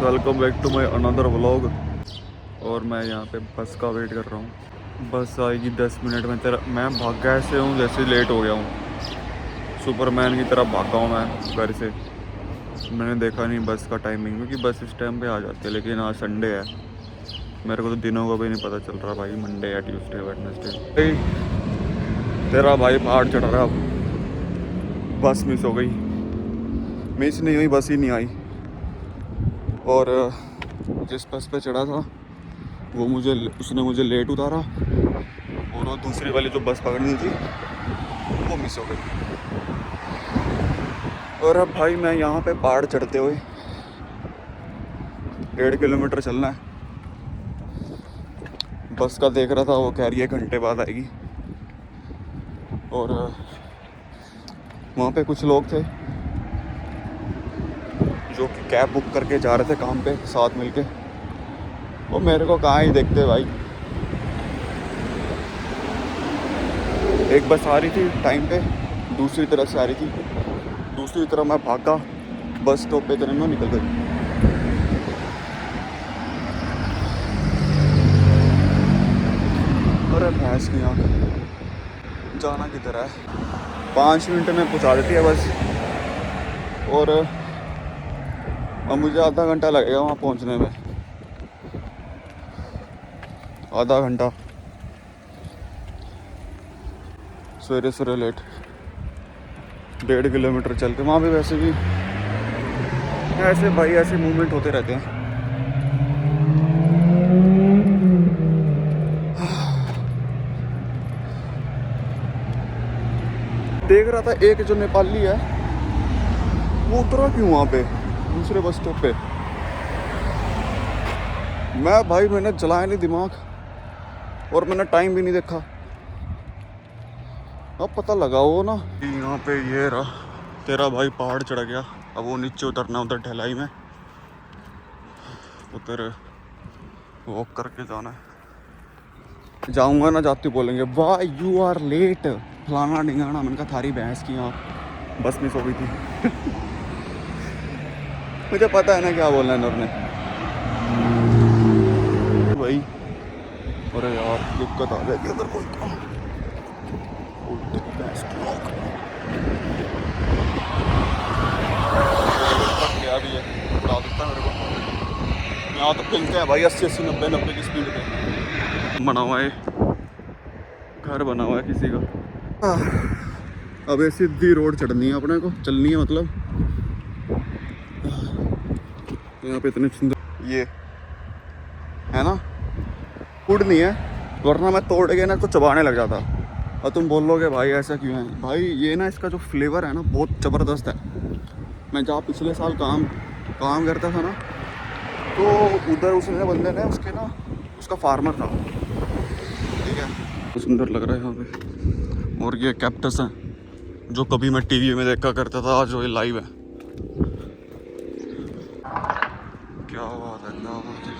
Welcome back to my another vlog. और मैं यहाँ पे बस का वेट कर रहा हूँ। बस आएगी 10 मिनट में। तेरा मैं भागा ऐसे हूँ जैसे लेट हो गया हूँ। सुपरमैन की तरह भागा हूँ मैं घर से। मैंने देखा नहीं बस का टाइमिंग, क्योंकि बस इस टाइम पे आ जाती है, लेकिन आज संडे है। मेरे को तो दिनों का भी नहीं पता चल रहा भाई, मंडे या ट्यूसडे वेडनेसडे। तेरा भाई पहाड़ चढ़ रहा है। बस मिस हो गई, मिस नहीं हुई, बस ही नहीं आई। और जिस बस पे चढ़ा था उसने मुझे लेट उतारा, और वो दूसरी वाली जो बस पकड़नी थी वो मिस हो गई। और अब भाई मैं यहाँ पे पहाड़ चढ़ते हुए 1.5 किलोमीटर चलना है। बस का देख रहा था, वो कह रही है घंटे बाद आएगी। और वहाँ पे कुछ लोग थे जो कि कैब बुक करके जा रहे थे काम पे साथ मिलके। वो मेरे को कहाँ ही देखते भाई। एक बस आ रही थी टाइम पे, दूसरी तरफ से आ रही थी। दूसरी तरफ मैं भागा, बस स्टॉप पे इतने में निकल गई। अरे भैंस की आँख, जाना किधर है। 5 मिनट में पहुँचा देती है बस। और अब मुझे आधा घंटा लगेगा वहाँ पहुँचने में। आधा घंटा सवेरे सवेरे लेट। 1.5 किलोमीटर चल के वहाँ भी वैसे भी ऐसे भाई ऐसे मूवमेंट होते रहते हैं। देख रहा था एक जो नेपाली है वो उतरा क्यों वहाँ पे दूसरे बस स्टॉप पे। मैंने चलाया नहीं दिमाग, और मैंने टाइम भी नहीं देखा। अब पता लगा वो ना यहाँ पे ये रहा, तेरा भाई पहाड़ चढ़ गया। अब वो नीचे उतरना, उधर ढलाई में उधर वॉक करके जाना है। जाऊंगा ना, जाती बोलेंगे वाह यू आर लेट, फलाना ढिंगाना। मैंने कहा थारी भैंस की आँख, बस मिस हो गई थी। मुझे पता है ना क्या बोलना है इन्होंने भाई। अरे यार दिक्कत आ जाएगी उधर कोई काम। क्या भी है उड़ा देता मेरे को। यहाँ तो चलते हैं भाई 80-80 90-90 की स्पीड पे। बना हुआ है घर, बना हुआ है किसी का। अब ये सीधी रोड चढ़नी है अपने को, चलनी है मतलब। यहाँ पे इतने सुंदर ये है ना, फूड नहीं है, वरना मैं तोड़ के ना तो चबाने लग जाता। और तुम बोलोगे भाई ऐसा क्यों है। भाई ये ना इसका जो फ्लेवर है ना बहुत ज़बरदस्त है। मैं जहाँ पिछले साल काम करता था ना, तो उधर उसने बंदे ने उसका फार्मर था, ठीक है। तो सुंदर लग रहा है यहाँ पे। और ये कैक्टस है जो कभी मैं टीवी में देखा करता था, आज वो ये लाइव है। क्या बात है, क्या बात है।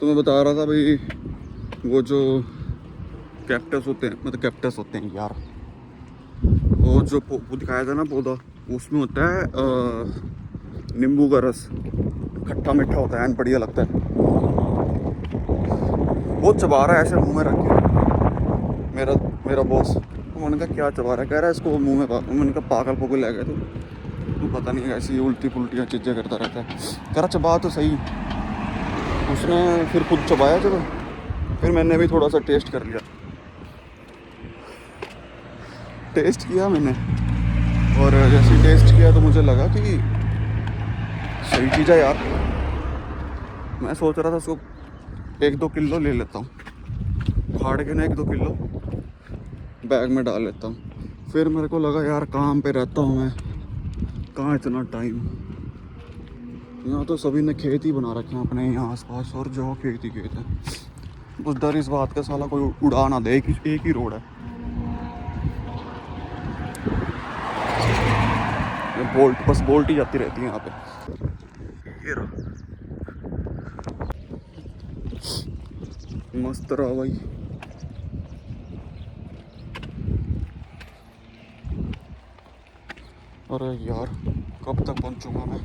तो मैं बता रहा था भाई, वो जो कैक्टस होते हैं, मतलब कैक्टस होते हैं यार, वो जो दिखाया था ना पौधा, उसमें होता है नींबू का रस। खट्टा मीठा होता है, बढ़िया लगता है। वो चबा रहा है ऐसे मुंह में रख के मेरा बॉस। तो मैंने कहा क्या चबा रहा है, कह रहा है इसको मुंह में। मैंने कहा पागल पोगल लग गया तो पता नहीं ऐसी उल्टी पुल्टियाँ चीज़ें करता रहता है। कह रहा चबा तो सही। उसने फिर खुद चबाया, चलो फिर मैंने भी थोड़ा सा टेस्ट कर लिया। टेस्ट किया मैंने, और जैसे टेस्ट किया तो मुझे लगा कि सही चीज़ है यार। मैं सोच रहा था उसको 1-2 किलो ले लेता हूँ, फाड़ के ना 1-2 किलो बैग में डाल लेता हूँ। फिर मेरे को लगा यार काम पे रहता हूँ मैं, कहाँ इतना टाइम। यहाँ तो सभी ने खेत ही बना रखे हैं अपने यहाँ आसपास, और जो खेत ही खेत है। उस डर इस बात का साला कोई उड़ा ना दे, एक ही रोड है। बस बोल्ट ही जाती रहती है यहाँ पे। ये रहा मस्त रहा भाई। अरे यार कब तक पहुंचूंगा मैं।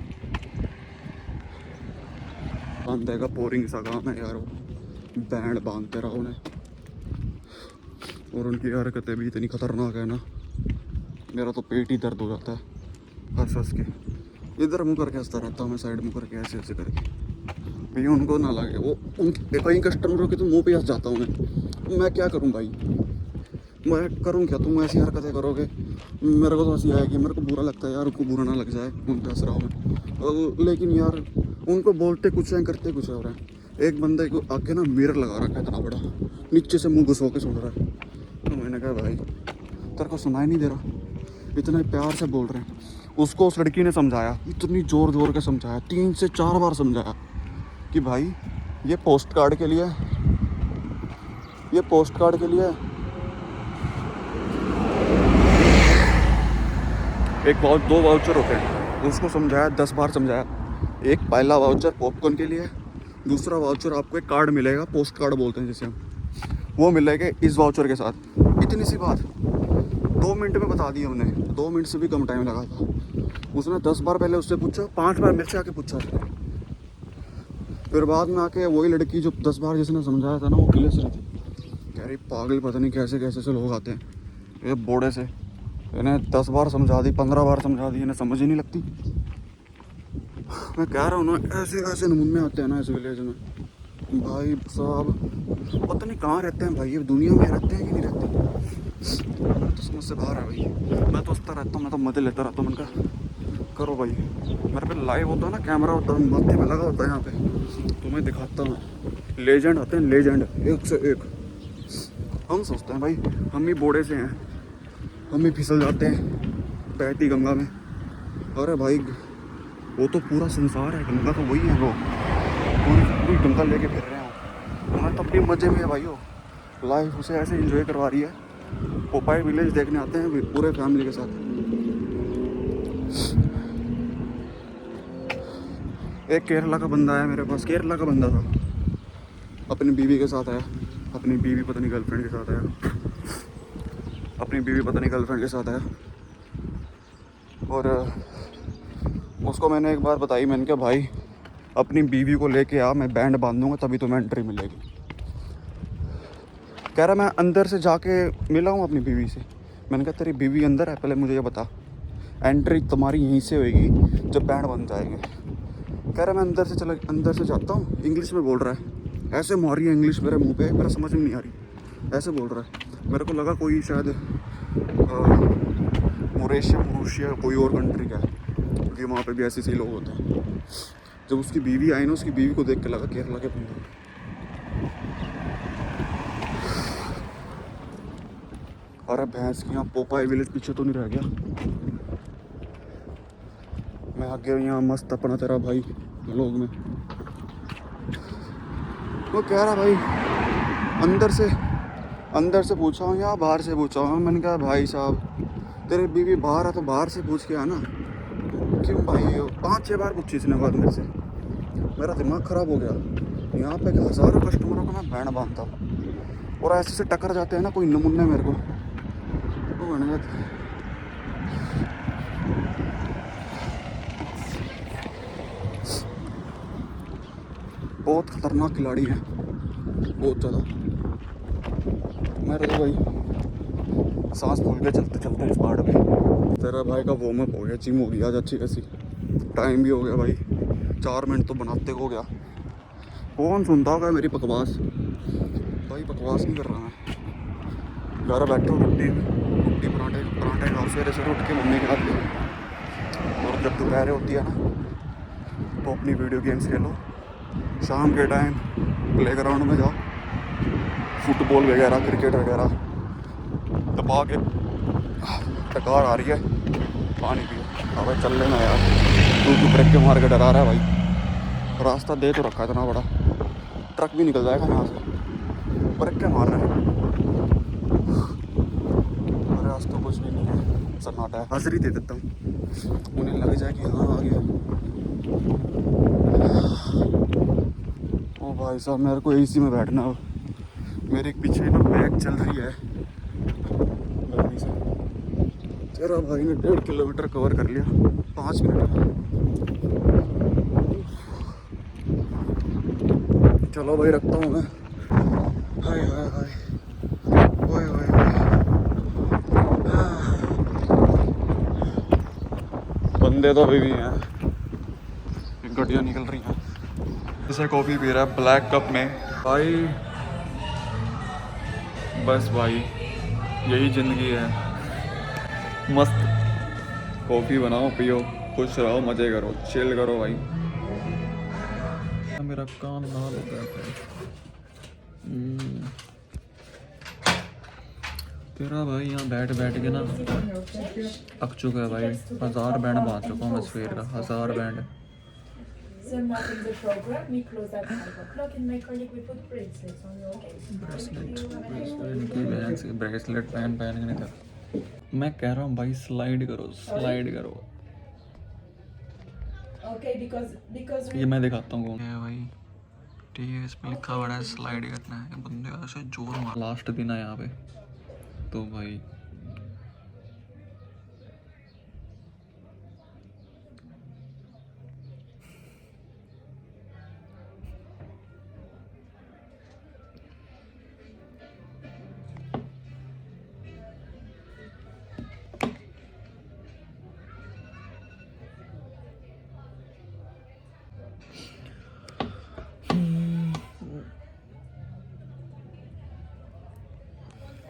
बंदे का बोरिंग सा काम है यार, वो बैंड बांधते रहो उन्हें, और उनकी हरकतें भी इतनी खतरनाक है ना, मेरा तो पेट ही दर्द हो जाता है हंस हंस के। इधर मुँह करके हंसता रहता हूँ मैं, साइड मुँह करके ऐसे ऐसे करके, भैया उनको ना लगे वो, उनके कई कस्टमरों के तो मुँह पे हंस जाता हूँ मैं क्या करूँ भाई, मैं करूँ क्या, तुम ऐसी हरकतें करोगे, मेरे को तो हंसी आएगी, मेरे को बुरा लगता है यार, उनको बुरा ना लग जाए उनके हंस रहा हूँ मैं, लेकिन यार उनको बोलते कुछ है करते कुछ है हो रहा है। एक बंदे को आके ना मिरर लगा रखा है इतना बड़ा, नीचे से मुँह घुसो के सुन रहा है, तो मैंने कहा भाई तेरे को सुनाई नहीं दे रहा, इतना प्यार से बोल रहे हैं। उसको उस लड़की ने समझाया, इतनी ज़ोर ज़ोर के समझाया, 3 से 4 बार समझाया कि भाई ये पोस्ट कार्ड के लिए, ये पोस्ट कार्ड के लिए एक दो वाउचर होते हैं, उसको समझाया 10 बार समझाया। एक पहला वाउचर पॉपकॉर्न के लिए, दूसरा वाउचर आपको एक कार्ड मिलेगा, पोस्ट कार्ड बोलते हैं जिसे हम, वो मिलेगा इस वाउचर के साथ। इतनी सी बात 2 मिनट में बता दी हमने, 2 मिनट से भी कम टाइम लगा था। उसने 10 बार पहले उससे पूछा, 5 बार मेरे से आके पूछा, फिर बाद में आके वही लड़की जो 10 बार जिसने समझाया था ना, वो क्लियर से थी, कह रही पागल पता नहीं कैसे कैसे से लोग आते हैं ये बोड़े से, इन्हें 10 बार समझा दी, 15 बार समझा दी, इन्हें समझ ही नहीं लगती। मैं कह रहा हूँ ना, ऐसे ऐसे नमूने आते हैं ना इस विलेज में भाई साहब, पता नहीं कहाँ रहते हैं भाई, ये दुनिया में रहते हैं कि नहीं रहते, मैं तो समझ से बाहर है भाई। मैं तो हंसता रहता हूँ, मैं तो मजे लेता रहता हूँ, मैंने कहा करो भाई, मेरे पे लाइव होता है ना, कैमरा होता है माथे पे लगा होता है यहाँ पे, तो मैं दिखाता हूँ, लेजेंड आते हैं, लेजेंड एक से एक। हम सोचते हैं भाई हम ही बोड़े से हैं, हम ही फिसल जाते हैं बहती गंगा में, अरे भाई वो तो पूरा संसार है, गंगा तो वही है, वो पूरी गंगा लेके फिर रहे हैं, उन्हें तो अपनी मजे में है भाई, वो लाइफ उसे ऐसे एंजॉय करवा रही है। पोपाई विलेज देखने आते हैं पूरे फैमिली के साथ। एक केरला का बंदा है मेरे पास, केरला का बंदा था, अपनी बीवी के साथ आया, अपनी बीवी पता नहीं गर्लफ्रेंड के साथ आया, अपनी बीवी पता नहीं गर्लफ्रेंड के साथ आया, और उसको मैंने एक बार बताई, मैंने कहा भाई अपनी बीवी को लेके आ, मैं बैंड बांधूंगा तभी तुम्हें एंट्री मिलेगी। कह रहा मैं अंदर से जाके मिला हूँ अपनी बीवी से। मैंने कहा तेरी बीवी अंदर है, पहले मुझे ये बता, एंट्री तुम्हारी यहीं से होगी जब बैंड बन जाएंगे। कह रहा मैं अंदर से जाता हूँ, इंग्लिश में बोल रहा है, ऐसे मारी है इंग्लिश मेरे मुंह पे, मेरा समझ में नहीं आ रही, ऐसे बोल रहा है। मेरे को लगा कोई शायद मोरेशिया कोई और कंट्री का है, क्योंकि वहाँ पे भी ऐसे ही लोग होते हैं। जब उसकी बीवी आई ना, उसकी बीवी को देख के लगा केरला के बंदे। अरे भैंस की यहाँ पोपाई विलेज पीछे तो नहीं रह गया, मैं आ गया यहाँ मस्त अपना तेरा भाई लोग में। वो कह रहा भाई अंदर से पूछा हूँ या बाहर से पूछा हूँ। मैंने कहा भाई साहब तेरी बीवी बाहर है तो बाहर से पूछ के आना, क्यों भाई 5-6 बार पूछी इसने बाद मेरे से, मेरा दिमाग ख़राब हो गया। यहाँ पे हज़ारों कस्टमरों को मैं बैंड बांधता हूँ और ऐसे से टक्कर जाते हैं ना कोई नमूने मेरे को, तो मैंने कहा बहुत ख़तरनाक खिलाड़ी है, बहुत ज़्यादा। मेरा तो भाई सांस फूल के चलते चलते इस पहाड़ पे। तेरा भाई का वार्म अप हो गया, जिम हो गया आज अच्छी खासी, टाइम भी हो गया भाई, 4 मिनट तो बनाते हो गया। कौन सुनता होगा मेरी बकवास, भाई बकवास नहीं कर रहा मैं, घर बैठो रोटी पराठे खाओ सवेरे उठ के मम्मी के हाथ में, और जब दोपहर होती है ना तो अपनी वीडियो गेम्स खेलो, शाम के टाइम प्ले ग्राउंड में जाओ, फुटबॉल वगैरह क्रिकेट वगैरह दबा के। टकार आ रही है, पानी पियो। अब भाई चल लेना यार, तू ब्रेक के मार के डरा रहा है भाई, रास्ता दे तो रखा है इतना बड़ा, ट्रक भी निकल जाएगा यहाँ से, ब्रेक के मार रहा है। अरे आज तो कुछ भी नहीं है, सन्नाटा है, हाजिरी दे देता हूँ, उन्हें लग जाए कि हाँ आ गया। ओ भाई साहब मेरे को एसी में बैठना हो, मेरे पीछे ना बैग चल रही है, तेरा भाई ने 1.5 किलोमीटर कवर कर लिया 5 मिनट में। चलो भाई रखता हूँ मैं। हाय हाय हाय ओए ओए बंदे तो अभी भी हैं, गड्डियाँ निकल रही हैं। जैसे कॉफ़ी पी रहा है ब्लैक कप में भाई। बस भाई यही ज़िंदगी है, मस्त कॉफ़ी बनाओ पियो खुश रहो मज़े करो चिल करो भाई। मेरा कान लाल हो गया था। तेरा भाई यहाँ बैठ बैठ के ना अक चुका है भाई। 1000 बैंड बांध चुका हूँ मैं सवेर का, 1000 बैंड। ब्रेसलेट पहन पहन के नहीं था। मैं कह रहा हूँ भाई स्लाइड करो स्लाइड करो। ये मैं दिखाता हूँ भाई, ठीक है इसमें लिखा हुआ है स्लाइड करना है। बंदे ऐसे जोर मार। लास्ट दिन है यहाँ पे तो भाई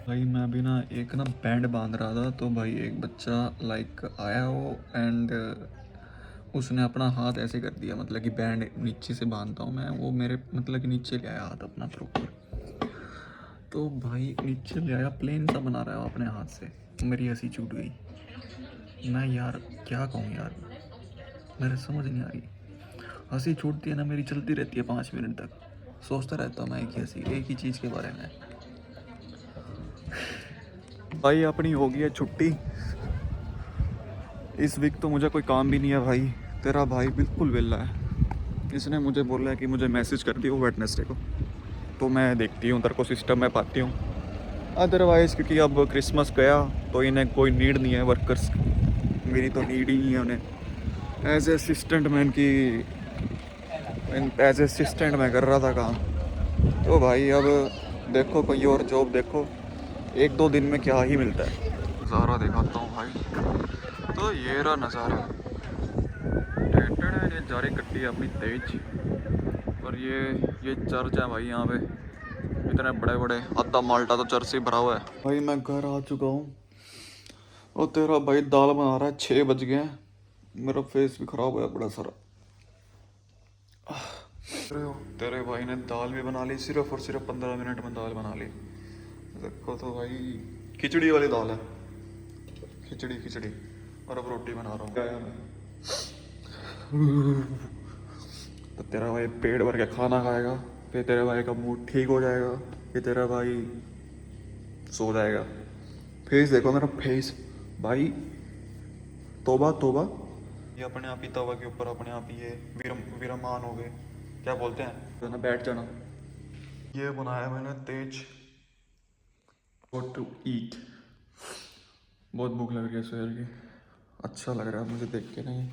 भाई मैं अभी ना एक ना बैंड बांध रहा था तो भाई एक बच्चा लाइक आया वो एंड उसने अपना हाथ ऐसे कर दिया, मतलब कि बैंड नीचे से बांधता हूँ मैं, वो मेरे मतलब कि नीचे ले आया हाथ अपना प्रॉपर। तो भाई नीचे ले आया प्लेन सा बना रहा है अपने हाथ से। मेरी हंसी छूट गई। मैं यार क्या कहूँ यार, मेरे समझ नहीं आ रही। हंसी छूटती है ना मेरी, चलती रहती है 5 मिनट तक। सोचता रहता हूँ मैं एक ही चीज़ के बारे में। भाई अपनी हो गई है छुट्टी इस वीक, तो मुझे कोई काम भी नहीं है भाई। तेरा भाई बिल्कुल वेला है। इसने मुझे बोला है कि मुझे मैसेज कर दियो वेडनेसडे को, तो मैं देखती हूँ तेरे को सिस्टम में पाती हूँ। अदरवाइज़ क्योंकि अब क्रिसमस गया तो इन्हें कोई नीड नहीं है वर्कर्स, मेरी तो नीड ही नहीं है उन्हें। एज असिस्टेंट मैं इनकी एज असिस्टेंट मैं कर रहा था काम। तो भाई अब देखो कोई और जॉब देखो, 1-2 दिन में क्या ही मिलता है। नज़ारा दिखाता हूँ भाई, तो ये रहा नज़ारा। ये जा रही गड्डी है अपनी तेज, और ये चर्च है भाई। यहाँ पे इतने बड़े बड़े, आधा माल्टा तो चर्च से भरा हुआ है। भाई मैं घर आ चुका हूँ और तेरा भाई दाल बना रहा है। 6 बज गए हैं, मेरा फेस भी खराब हुआ बड़ा सारा। तेरे भाई ने दाल भी बना ली, सिर्फ और सिर्फ 15 मिनट में दाल बना ली। देखो तो भाई खिचड़ी वाली दाल है, खिचड़ी। और अब रोटी बना रहा हूँ। तो तेरा भाई पेट भर के खाना खाएगा, फिर तेरे भाई का मूड ठीक हो जाएगा, फिर तेरा भाई सो जाएगा। फेस देखो मेरा फेस भाई, तोबा तोबा। ये अपने आप ही तवा के ऊपर अपने आप ही ये विरमान हो गए, क्या बोलते हैं तो ना, बैठ जाना। ये बनाया मैंने तेज टू ईट। बहुत भूख लग रही है सवेर की, अच्छा लग रहा है मुझे देख के नहीं।